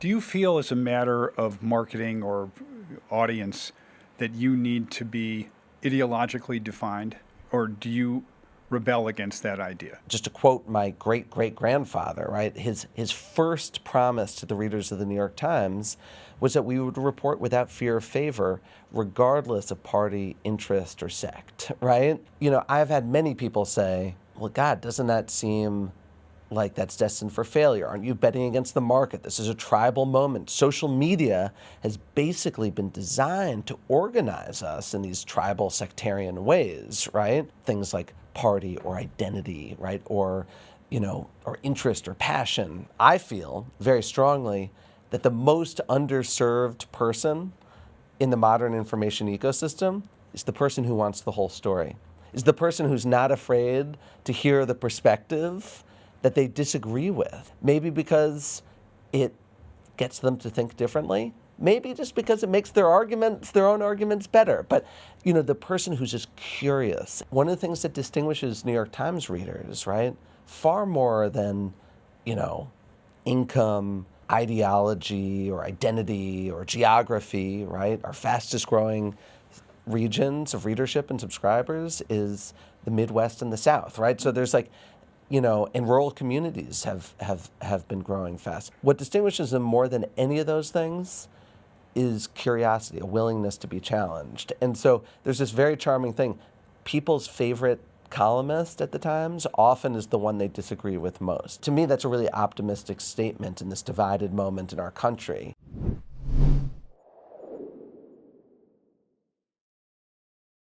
Do you feel as a matter of marketing or audience that you need to be ideologically defined, or do you rebel against that idea? Just to quote my great-great-grandfather, right, his first promise to the readers of the New York Times was that we would report without fear or favor, regardless of party, interest, or sect, right? You know, I've had many people say, well, God, doesn't that seem like that's destined for failure? Aren't you betting against the market? This is a tribal moment. Social media has basically been designed to organize us in these tribal sectarian ways, right? Things like party or identity, right? Or, you know, or interest or passion. I feel very strongly that the most underserved person in the modern information ecosystem is the person who wants the whole story, is the person who's not afraid to hear the perspective that they disagree with. Maybe because it gets them to think differently. Maybe just because it makes their own arguments better. But, you know, the person who's just curious. One of the things that distinguishes New York Times readers, right, far more than, you know, income, ideology, or identity, or geography, right, our fastest growing regions of readership and subscribers is the Midwest and the South, right? So there's like, you know, and rural communities have been growing fast. What distinguishes them more than any of those things is curiosity, a willingness to be challenged. And so there's this very charming thing. People's favorite columnist at the Times often is the one they disagree with most. To me, that's a really optimistic statement in this divided moment in our country.